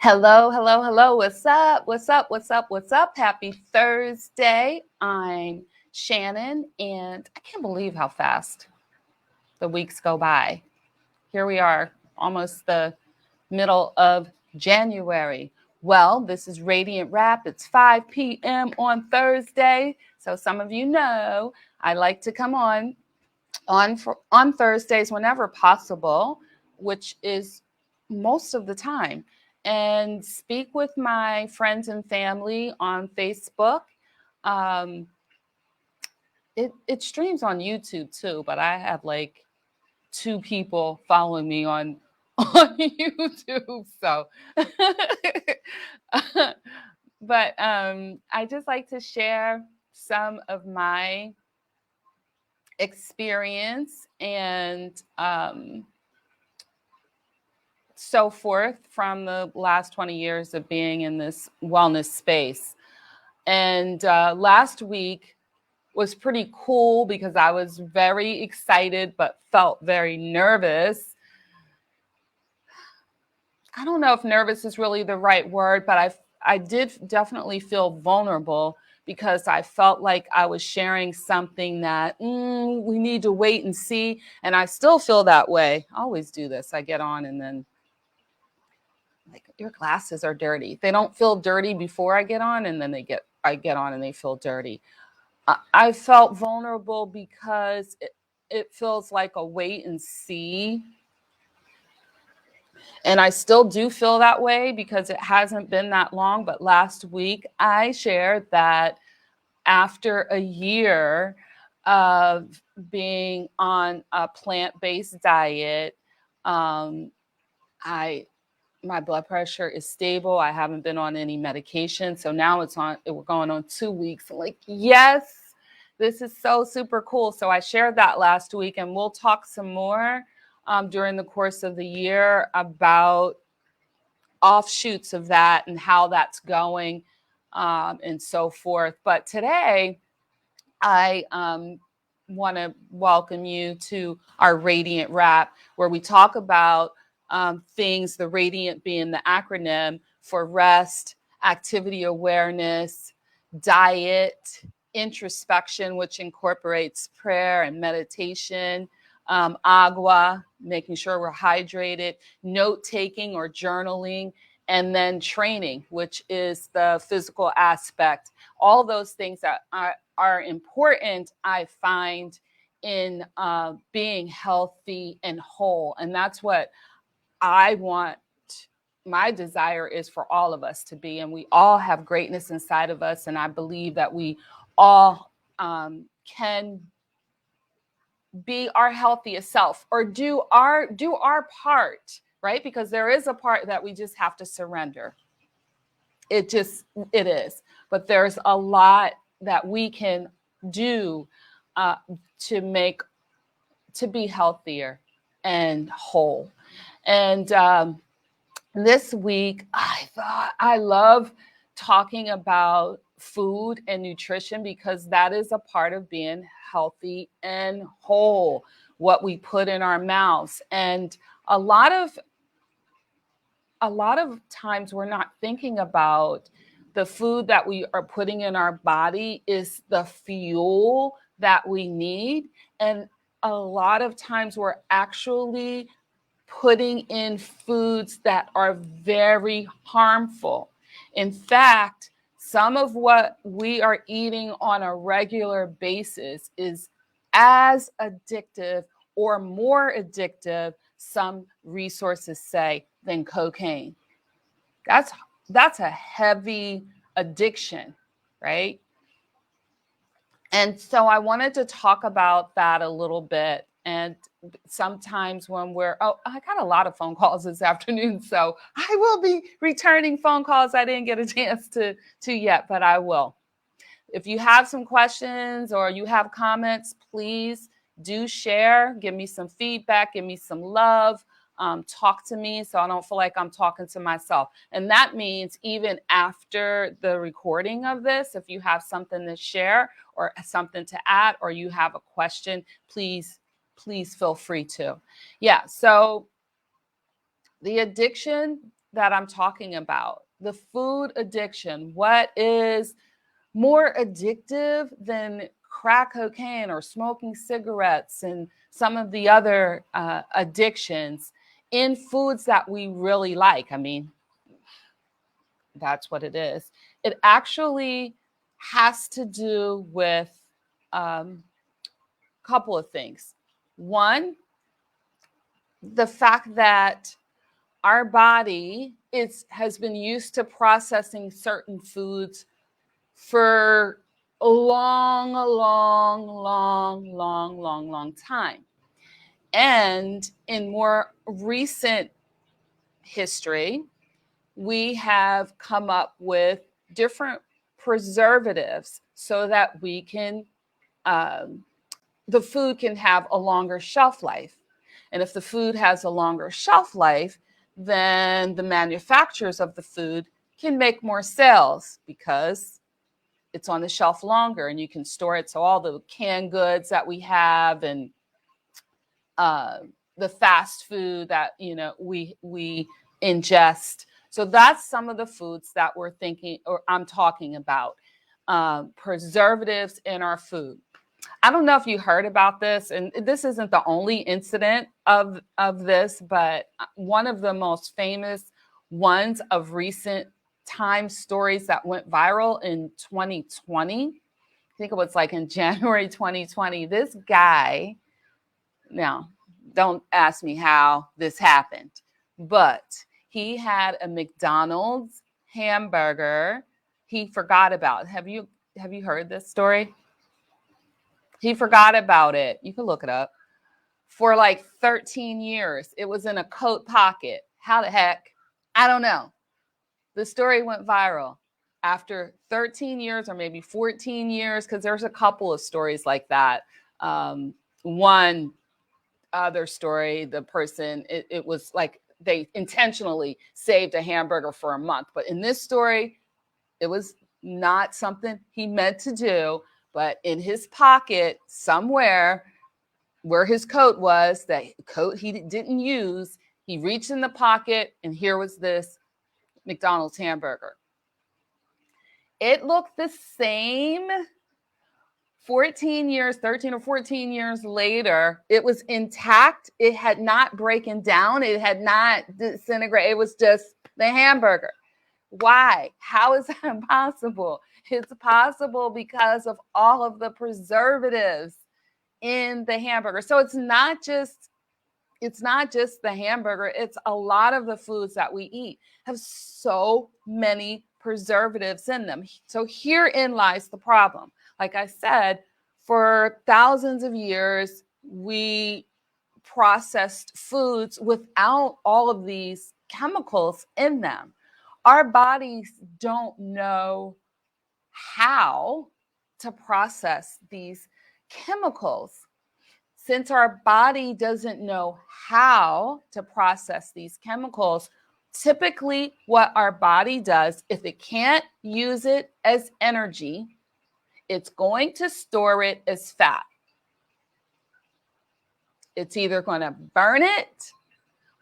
Hello, hello, hello. What's up? What's up? What's up? What's up? Happy Thursday. I'm Shannon, and I can't believe how fast the weeks go by. Here we are, almost the middle of January. Well, this is Radiant Rap. It's 5 p.m. on Thursday. So some of you know I like to come on Thursdays whenever possible, which is most of the time, and speak with my friends and family on Facebook. Um, it streams on YouTube too, but I have like two people following me on YouTube. So, but I just like to share some of my experience and so forth from the last 20 years of being in this wellness space. And last week was pretty cool because I was very excited but felt very nervous. I don't know if nervous is really the right word, but I did definitely feel vulnerable because I felt like I was sharing something that we need to wait and see. And I still feel that way. I always do this. I get on and then like, your glasses are dirty. They don't feel dirty before I get on, and then I get on and they feel dirty. I felt vulnerable because it feels like a wait and see. And I still do feel that way because it hasn't been that long. But last week I shared that after a year of being on a plant-based diet, um, my blood pressure is stable. I haven't been on any medication. So now we're going on 2 weeks. I'm like, yes, this is so super cool. So I shared that last week, and we'll talk some more during the course of the year about offshoots of that and how that's going and so forth. But today, I want to welcome you to our Radiant Rap, where we talk about things, the Radiant being the acronym for rest, activity awareness, diet, introspection, which incorporates prayer and meditation, agua, making sure we're hydrated, note taking or journaling, and then training, which is the physical aspect. All those things that are important, I find, in being healthy and whole. And that's what I want. My desire is for all of us to be, and we all have greatness inside of us. And I believe that we all can be our healthiest self, or do our part, right? Because there is a part that we just have to surrender. It is. But there's a lot that we can do to be healthier and whole. And this week, I love talking about food and nutrition because that is a part of being healthy and whole, what we put in our mouths. And a lot of times we're not thinking about the food that we are putting in our body is the fuel that we need. And a lot of times we're actually putting in foods that are very harmful. In fact, some of what we are eating on a regular basis is as addictive or more addictive, some resources say, than cocaine. That's a heavy addiction, right? And so I wanted to talk about that a little bit. And sometimes when I got a lot of phone calls this afternoon, so I will be returning phone calls I didn't get a chance to yet, but I will. If you have some questions or you have comments, please do share. Give me some feedback. Give me some love. Talk to me so I don't feel like I'm talking to myself. And that means even after the recording of this, if you have something to share or something to add, or you have a question, please feel free to. Yeah, so the addiction that I'm talking about, the food addiction. What is more addictive than crack cocaine or smoking cigarettes and some of the other addictions in foods that we really like? I mean, that's what it is. It actually has to do with a couple of things. One, the fact that our body has been used to processing certain foods for a long time. And in more recent history, we have come up with different preservatives so that we can, the food can have a longer shelf life. And if the food has a longer shelf life, then the manufacturers of the food can make more sales because it's on the shelf longer and you can store it. So all the canned goods that we have and the fast food that we ingest. So that's some of the foods that we're thinking, or I'm talking about, preservatives in our food. I don't know if you heard about this, and this isn't the only incident of this, but one of the most famous ones of recent time stories that went viral in 2020. I think it was like in January 2020. This guy, now don't ask me how this happened, but he had a McDonald's hamburger he forgot about. Have you heard this story? He forgot about it. You can look it up. For like 13 years. It was in a coat pocket. How the heck? I don't know. The story went viral after 13 years or maybe 14 years, because there's a couple of stories like that. One other story, the person, it was like they intentionally saved a hamburger for a month. But in this story, it was not something he meant to do. But in his pocket somewhere where his coat was, that coat he didn't use, he reached in the pocket and here was this McDonald's hamburger. It looked the same 13 or 14 years later. It was intact. It had not broken down. It had not disintegrated. It was just the hamburger. Why? How is that possible? It's possible because of all of the preservatives in the hamburger. So it's not just the hamburger. It's a lot of the foods that we eat have so many preservatives in them. So herein lies the problem. Like I said, for thousands of years, we processed foods without all of these chemicals in them. Our bodies don't know how to process these chemicals. Since our body doesn't know how to process these chemicals, typically what our body does, if it can't use it as energy, it's going to store it as fat. It's either going to burn it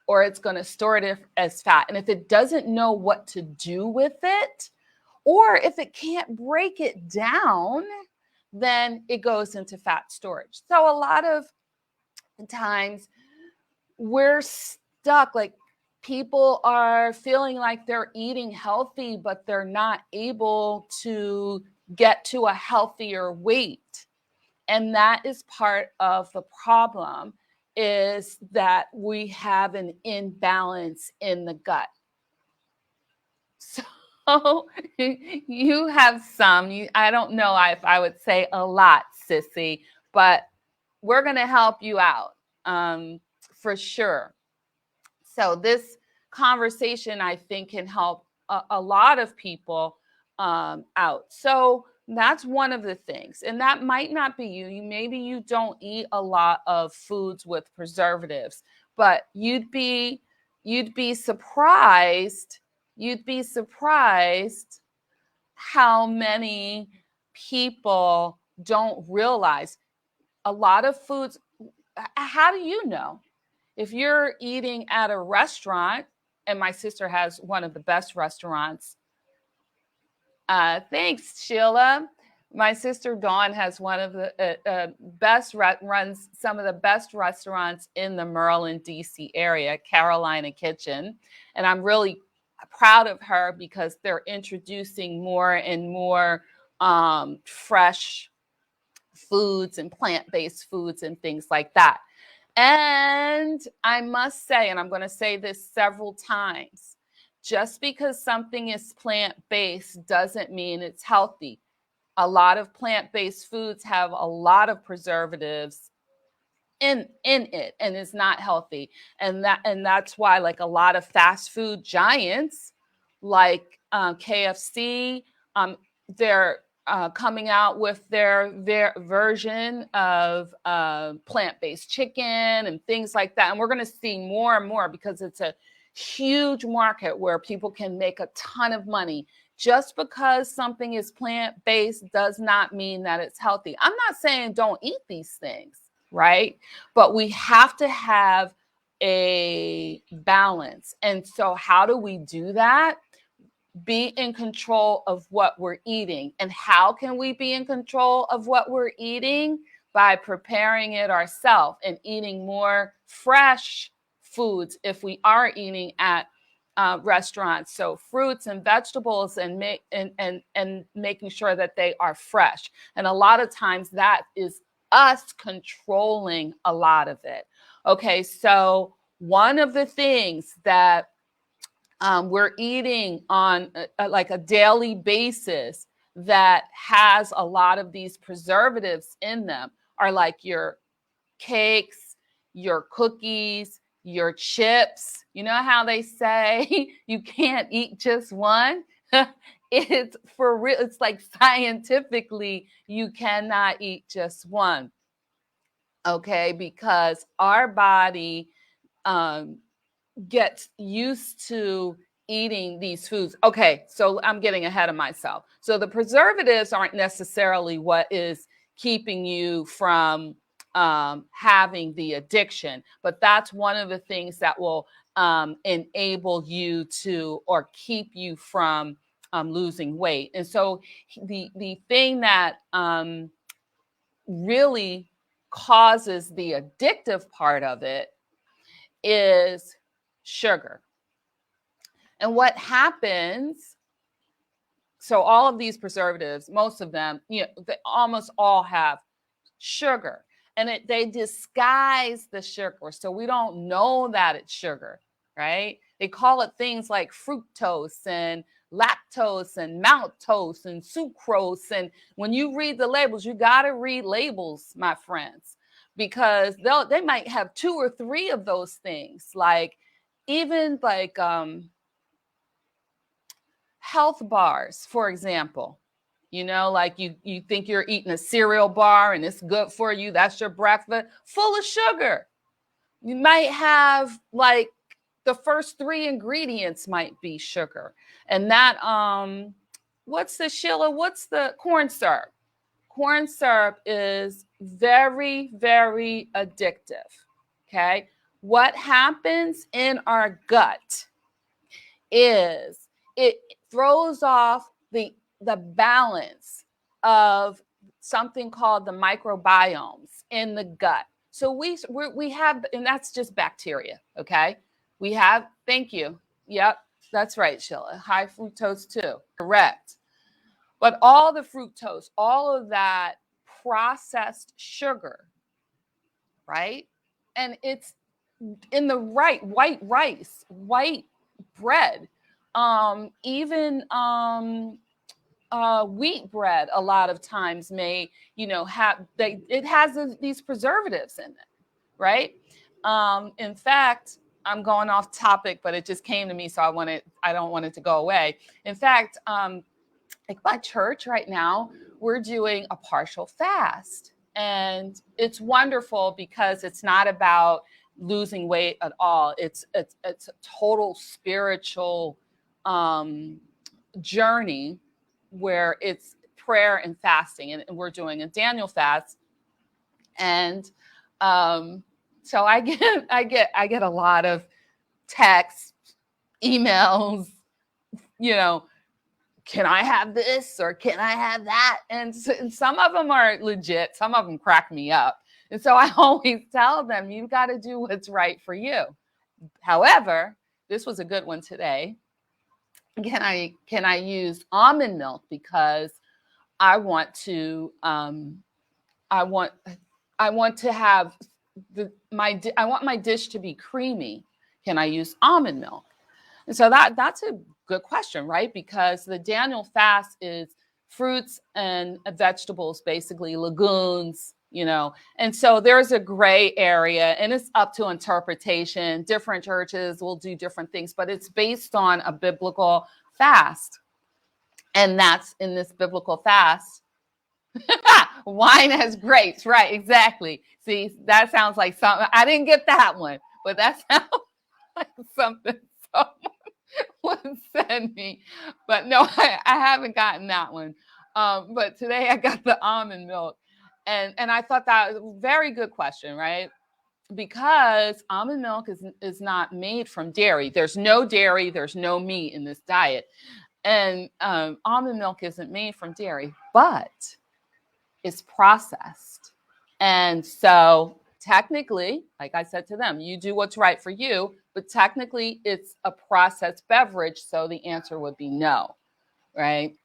or it's going to store it as fat. And if it doesn't know what to do with it, or if it can't break it down, then it goes into fat storage. So a lot of times we're stuck, like people are feeling like they're eating healthy, but they're not able to get to a healthier weight. And that is part of the problem, is that we have an imbalance in the gut. So you have I don't know if I would say a lot, sissy, but we're going to help you out for sure. So this conversation, I think, can help a lot of people out. So that's one of the things. And that might not be you. Maybe you don't eat a lot of foods with preservatives, but you'd be surprised. You'd be surprised how many people don't realize a lot of foods. How do you know? If you're eating at a restaurant, and my sister has one of the best restaurants. Thanks, Sheila. My sister Dawn has one of the runs some of the best restaurants in the Maryland, D.C. area, Carolina Kitchen. And I'm really proud of her because they're introducing more and more fresh foods and plant-based foods and things like that. And I must say, and I'm going to say this several times, just because something is plant-based doesn't mean it's healthy. A lot of plant-based foods have a lot of preservatives in it, and it's not healthy. And that's why, like, a lot of fast food giants like KFC, they're coming out with their version of plant-based chicken and things like that. And we're going to see more and more because it's a huge market where people can make a ton of money. Just because something is plant-based does not mean that it's healthy. I'm not saying don't eat these things, right? But we have to have a balance. And so how do we do that? Be in control of what we're eating. And how can we be in control of what we're eating? By preparing it ourselves and eating more fresh foods if we are eating at restaurants. So fruits and vegetables and making sure that they are fresh. And a lot of times that is us controlling a lot of it. Okay, so one of the things that we're eating on like a daily basis that has a lot of these preservatives in them are like your cakes, your cookies, your chips. You know how they say you can't eat just one? It's for real. It's like scientifically, you cannot eat just one. Okay, because our body gets used to eating these foods. Okay, so I'm getting ahead of myself. So the preservatives aren't necessarily what is keeping you from having the addiction, but that's one of the things that will enable you to or keep you from losing weight. And so the thing that really causes the addictive part of it is sugar. And what happens, so all of these preservatives, most of them, you know, they almost all have sugar, and they disguise the sugar. So we don't know that it's sugar, right? They call it things like fructose and lactose and maltose and sucrose. And when you read the labels, you got to read labels, my friends, because they might have 2 or 3 of those things. Like even like health bars, for example. You know, like you think you're eating a cereal bar and it's good for you. That's your breakfast, full of sugar. You might have like the first 3 ingredients might be sugar. And that what's the corn syrup? Corn syrup is very, very addictive. Okay. What happens in our gut is it throws off the balance of something called the microbiomes in the gut. So we have, and that's just bacteria, okay? We have, thank you. Yep, that's right, Sheila. High fructose too, correct. But all the fructose, all of that processed sugar, right? And it's in the white rice, white bread, even wheat bread a lot of times may, you know, it has these preservatives in it, right? In fact, I'm going off topic, but it just came to me, so I don't want it to go away. In fact, like my church right now, we're doing a partial fast, and it's wonderful because it's not about losing weight at all. It's a total spiritual journey where it's prayer and fasting, and we're doing a Daniel fast. And so I get a lot of texts emails, you know, can I have this or can I have that? And some of them are legit. Some of them crack me up. And so I always tell them, you got to do what's right for you. However, this was a good one today. Can I use almond milk because I want to I want to have I want my dish to be creamy. Can I use almond milk? And so that's a good question, right? Because the Daniel fast is fruits and vegetables, basically legumes, and so there's a gray area and it's up to interpretation. Different churches will do different things, but it's based on a biblical fast. And that's in this biblical fast. Wine has grapes, right? Exactly. See, that sounds like something. I didn't get that one, but that sounds like something someone would send me. But no, I haven't gotten that one. But today I got the almond milk, and I thought that was a very good question, right? Because almond milk is not made from dairy. There's no dairy. There's no meat in this diet, and almond milk isn't made from dairy, but it's processed. And so technically, like I said to them, you do what's right for you, but technically it's a processed beverage. So the answer would be no, right?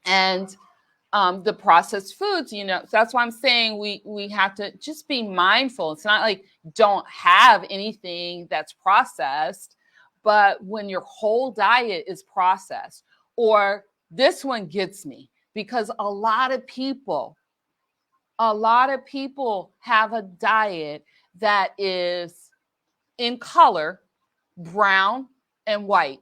And the processed foods, so that's why I'm saying we have to just be mindful. It's not like don't have anything that's processed, but when your whole diet is processed, or this one gets me because a lot of people have a diet that is in color, brown and white.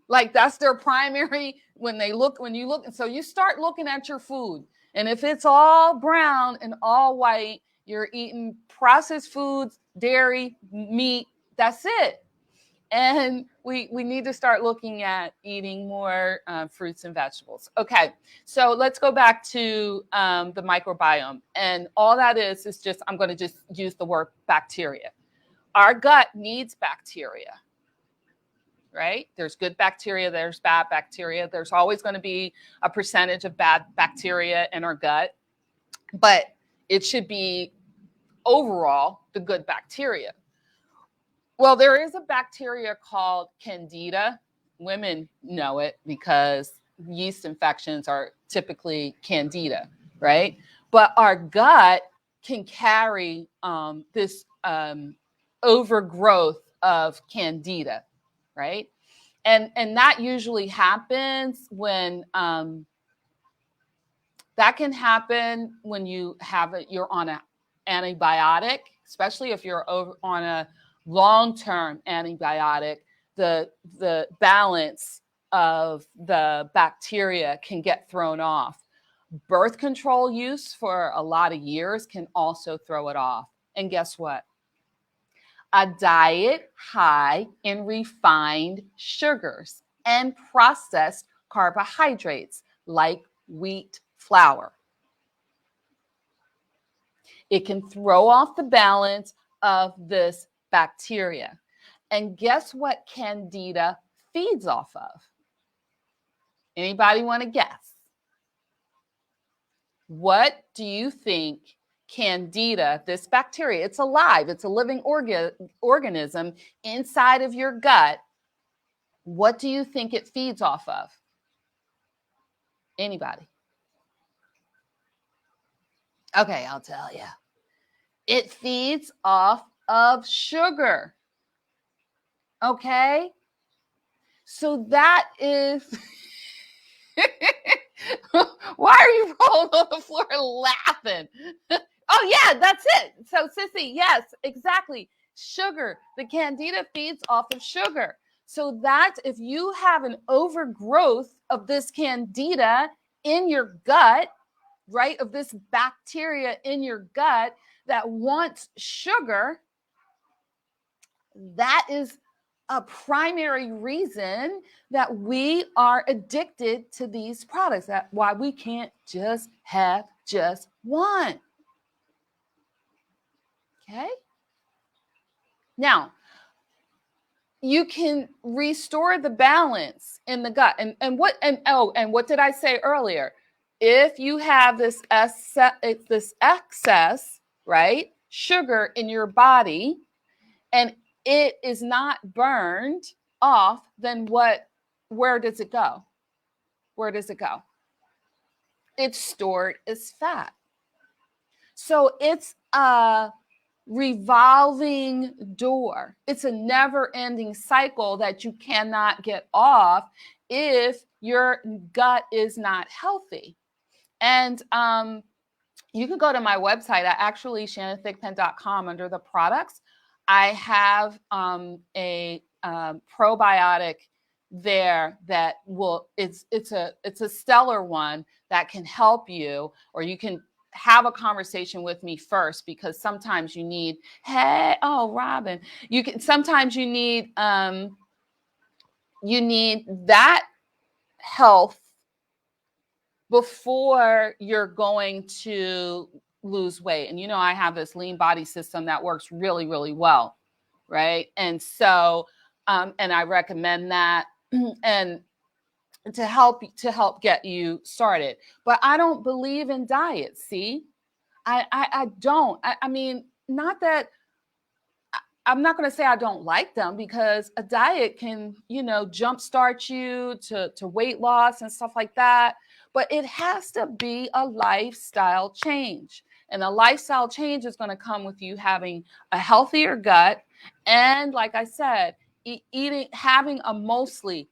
Like that's their primary when you look. So you start looking at your food. And if it's all brown and all white, you're eating processed foods, dairy, meat, that's it. And we need to start looking at eating more fruits and vegetables. Okay, so let's go back to the microbiome. And all that is just, I'm going to just use the word bacteria. Our gut needs bacteria, right? There's good bacteria, there's bad bacteria. There's always going to be a percentage of bad bacteria in our gut, but it should be overall the good bacteria. Well, there is a bacteria called Candida. Women know it because yeast infections are typically Candida, right? But our gut can carry this overgrowth of Candida, right? And that usually happens when you have it. You're on an antibiotic, especially if you're on a long-term antibiotic, the balance of the bacteria can get thrown off. Birth control use for a lot of years can also throw it off. And guess what? A diet high in refined sugars and processed carbohydrates like wheat flour. It can throw off the balance of this bacteria. And guess what Candida feeds off of? Anybody want to guess? What do you think Candida, this bacteria, it's alive, it's a living organism inside of your gut. What do you think it feeds off of? Anybody? Okay, I'll tell you. It feeds off of sugar. Okay? So that is... Why are you rolling on the floor laughing? Oh, yeah, that's it. So, Sissy, yes, exactly. Sugar. The Candida feeds off of sugar. So that if you have an overgrowth of this Candida in your gut, right, of this bacteria in your gut that wants sugar, that is a primary reason that we are addicted to these products. That's why we can't just have just one. Okay? Now, you can restore the balance in the gut. And what did I say earlier? If you have this excess, right, sugar in your body, and it is not burned off, then where does it go? Where does it go? It's stored as fat. So it's a revolving door. It's a never ending cycle that you cannot get off if your gut is not healthy. And you can go to my website at actually shannonthigpen.com under the products. I have a probiotic there that will it's a stellar one that can help you, or you can have a conversation with me first, because sometimes you need, hey, oh Robin, you can sometimes you need that health before you're going to lose weight. And I have this lean body system that works really, really well, right? And so, and I recommend that, and to help get you started. But I don't believe in diets. See, I don't. I mean, not that I'm not going to say I don't like them, because a diet can, jumpstart you to weight loss and stuff like that. But it has to be a lifestyle change. And a lifestyle change is going to come with you having a healthier gut. And like I said, having a mostly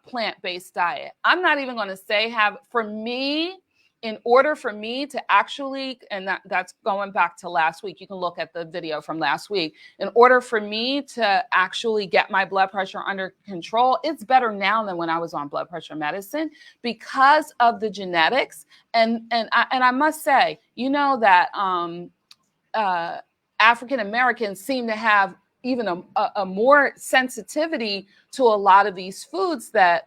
plant-based diet. I'm not even going to say for me, in order for me to actually, and that's going back to last week, you can look at the video from last week. In order for me to actually get my blood pressure under control, it's better now than when I was on blood pressure medicine, because of the genetics. And I must say, that African Americans seem to have even a more sensitivity to a lot of these foods that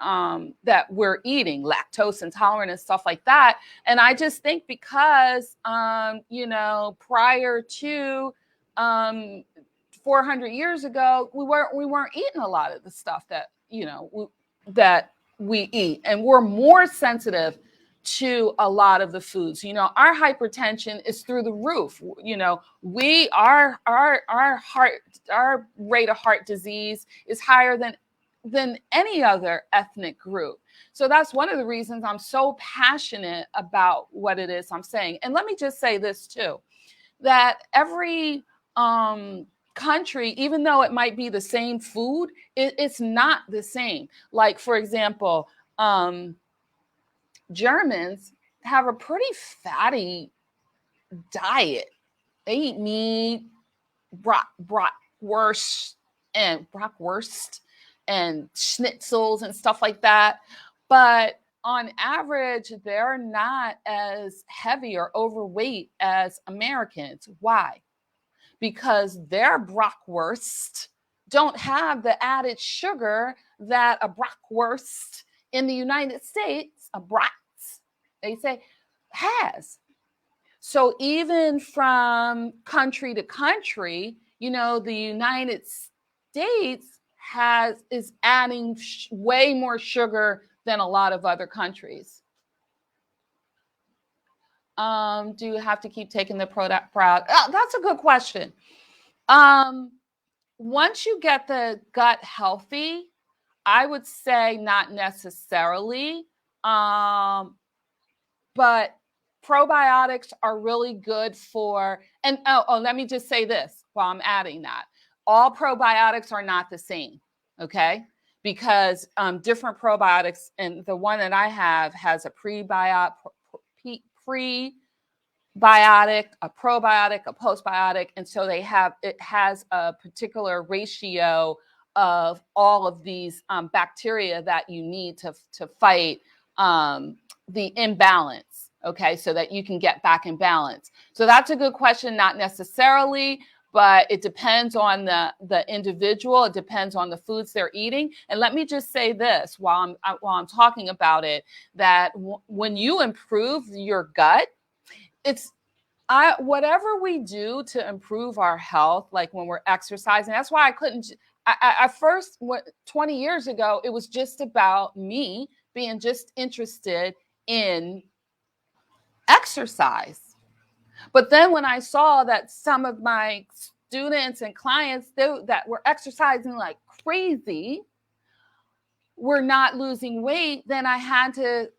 we're eating, lactose intolerant and stuff like that. And I just think because prior to 400 years ago, we weren't eating a lot of the stuff that that we eat, and we're more sensitive to a lot of the foods. Our hypertension is through the roof. Our rate of heart disease is higher than any other ethnic group. So that's one of the reasons I'm so passionate about what it is I'm saying. And let me just say this too, that every country, even though it might be the same food, it's not the same. Like, for example, Germans have a pretty fatty diet. They eat meat, bratwurst and schnitzels and stuff like that. But on average, they're not as heavy or overweight as Americans. Why? Because their bratwurst don't have the added sugar that a bratwurst in the United States, a brat, they say, has. So even from country to country, the United States is adding way more sugar than a lot of other countries. Do you have to keep taking the product proud? Oh, that's a good question. Once you get the gut healthy, I would say not necessarily. But probiotics are really good for, and let me just say this while I'm adding that. All probiotics are not the same, okay? Because different probiotics, and the one that I have has a prebiotic, a probiotic, a postbiotic, and so it has a particular ratio of all of these bacteria that you need to fight the imbalance, okay, so that you can get back in balance. So that's a good question, not necessarily, but it depends on the individual. It depends on the foods they're eating. And let me just say this while I'm talking about it, that when you improve your gut, whatever we do to improve our health, like when we're exercising, that's why I first, 20 years ago, it was just about me being just interested in exercise. But then when I saw that some of my students and clients that were exercising like crazy were not losing weight, then I had to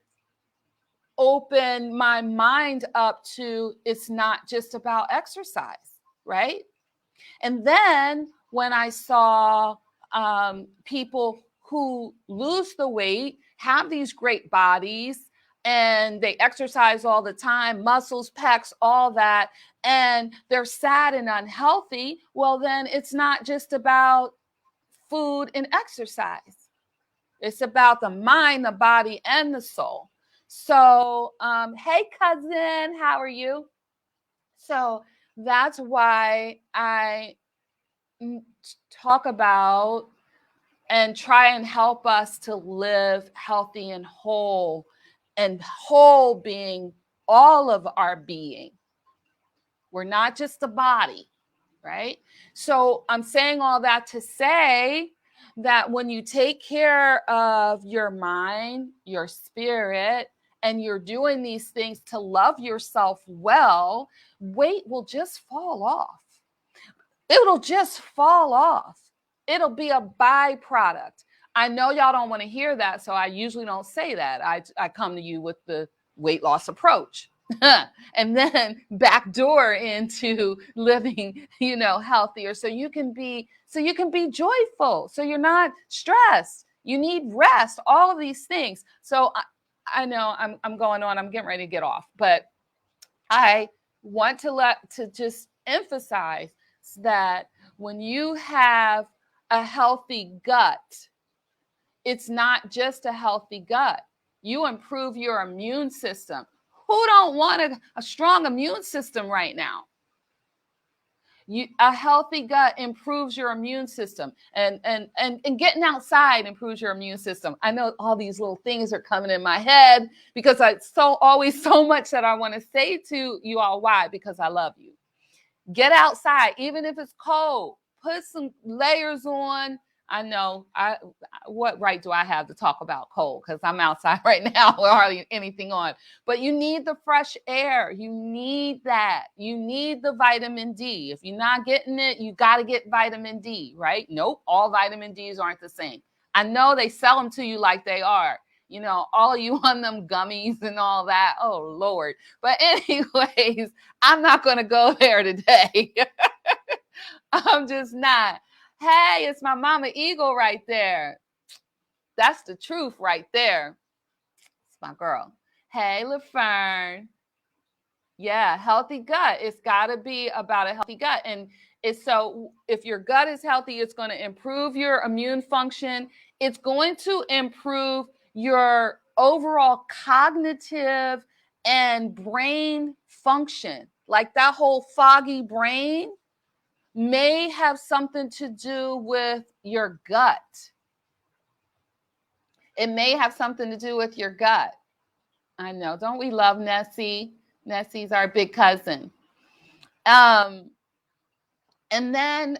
open my mind up to it's not just about exercise, right? And then when I saw people who lose the weight, have these great bodies, and they exercise all the time, muscles, pecs, all that, and they're sad and unhealthy, well, then it's not just about food and exercise. It's about the mind, the body, and the soul. So, hey, cousin, how are you? So that's why I talk about and try and help us to live healthy and whole being all of our being. We're not just the body, right? So I'm saying all that to say that when you take care of your mind, your spirit, and you're doing these things to love yourself well, weight will just fall off. It'll just fall off. It'll be a byproduct. I know y'all don't want to hear that, so I usually don't say that. I come to you with the weight loss approach. And then backdoor into living, healthier so you can be joyful, so you're not stressed. You need rest, all of these things. So I know I'm going on, I'm getting ready to get off, but I want to just emphasize that when you have a healthy gut, it's not just a healthy gut. You improve your immune system. Who don't want a strong immune system right now? A healthy gut improves your immune system, and getting outside improves your immune system. I know all these little things are coming in my head because it's always so much that I want to say to you all. Why? Because I love you. Get outside, even if it's cold. Put some layers on. I know. What right do I have to talk about cold? Because I'm outside right now with hardly anything on. But you need the fresh air. You need that. You need the vitamin D. If you're not getting it, you got to get vitamin D, right? Nope. All vitamin Ds aren't the same. I know they sell them to you like they are. All of you on them gummies and all that. Oh, Lord. But anyways, I'm not going to go there today. I'm just not. Hey, it's my mama eagle right there. That's the truth right there. It's my girl. Hey, LaFern. Yeah, healthy gut. It's got to be about a healthy gut. And it's so if your gut is healthy, it's going to improve your immune function. It's going to improve your overall cognitive and brain function. Like that whole foggy brain may have something to do with your gut. It may have something to do with your gut. I know. Don't we love Nessie? Nessie's our big cousin. And then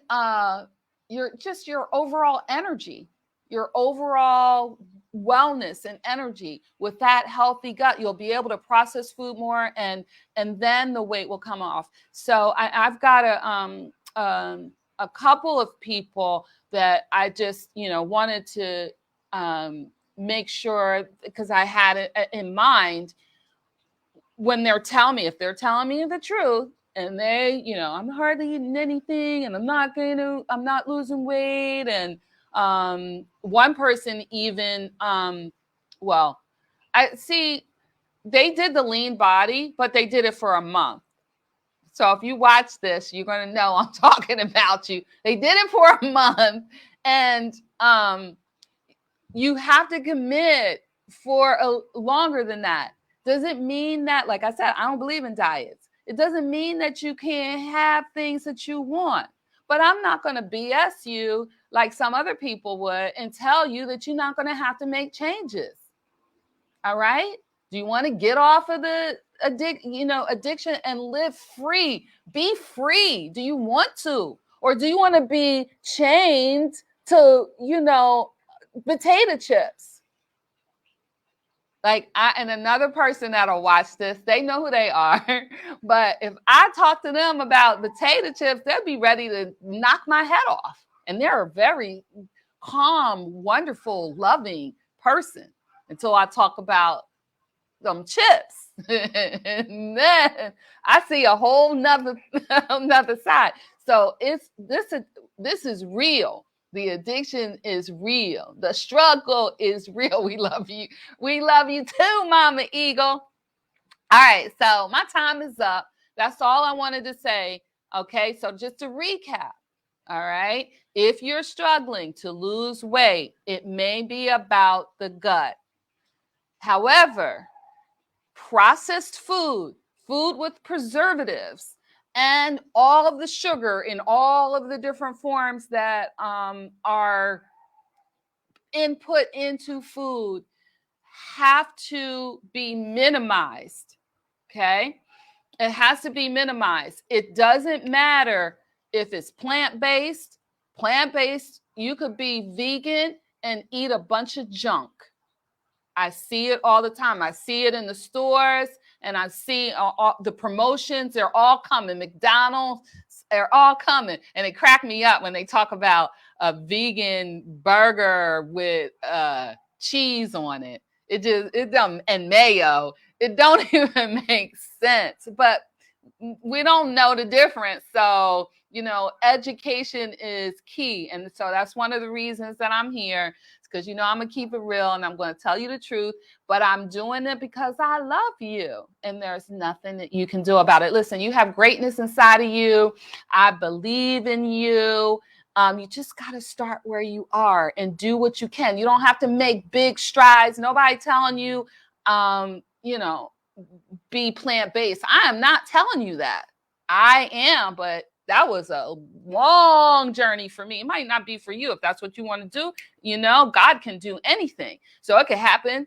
your overall energy, your overall wellness and energy. With that healthy gut, you'll be able to process food more, and then the weight will come off. So I've got a couple of people that I just wanted to make sure, because I had it in mind when if they're telling me the truth, and they, I'm hardly eating anything, and I'm not losing weight. And one person even, I see they did the lean body, but they did it for a month. So if you watch this, you're going to know I'm talking about you. They did it for a month, and you have to commit for longer than that. Doesn't mean that, like I said, I don't believe in diets. It doesn't mean that you can't have things that you want. But I'm not going to BS you like some other people would and tell you that you're not going to have to make changes. All right? Do you want to get off of the addiction and live free? Be free. Do you want to? Or do you want to be chained to, potato chips. Like, and another person that'll watch this, they know who they are. But if I talk to them about potato chips, they'll be ready to knock my head off. And they're a very calm, wonderful, loving person until I talk about them chips. And then I see a whole nother side. So this is real. The addiction is real. The struggle is real. We love you. We love you too, Mama Eagle. All right, so my time is up. That's all I wanted to say. Okay, so just to recap. All right, if you're struggling to lose weight, it may be about the gut. However, processed food with preservatives, and all of the sugar in all of the different forms that are input into food have to be minimized. Okay? It has to be minimized. It doesn't matter if it's plant-based. Plant-based, you could be vegan and eat a bunch of junk. I see it all the time. I see it in the stores, and I see all the promotions. They're all coming. McDonald's, they're all coming. And it cracked me up when they talk about a vegan burger with cheese on it. It don't, and mayo. It don't even make sense. But we don't know the difference. So, education is key. And so that's one of the reasons that I'm here. Because I'm going to keep it real and I'm going to tell you the truth, but I'm doing it because I love you and there's nothing that you can do about it. Listen, you have greatness inside of you. I believe in you. You just got to start where you are and do what you can. You don't have to make big strides. Nobody telling you, be plant-based. I am not telling you that. I am, but that was a long journey for me. It might not be for you if that's what you want to do. God can do anything. So it could happen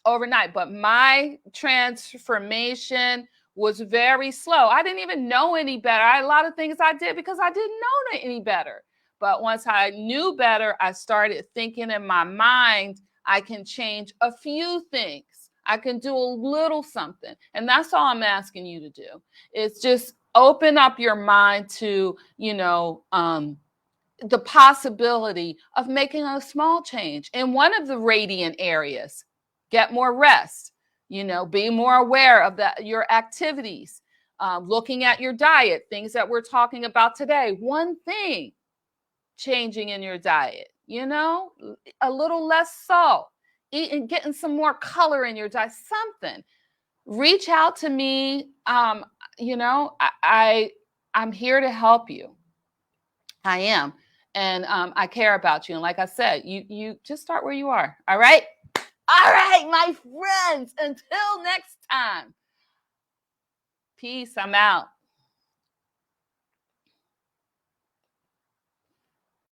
overnight. But my transformation was very slow. I didn't even know any better. I had a lot of things I did because I didn't know any better. But once I knew better, I started thinking in my mind, I can change a few things. I can do a little something. And that's all I'm asking you to do. It's just open up your mind to, the possibility of making a small change in one of the radiant areas. Get more rest, be more aware of your activities, looking at your diet, things that we're talking about today. One thing changing in your diet, a little less salt, eating, getting some more color in your diet, something. Reach out to me. I'm here to help you. I am. And I care about you. And like I said, you just start where you are. All right. All right, my friends. Until next time. Peace. I'm out.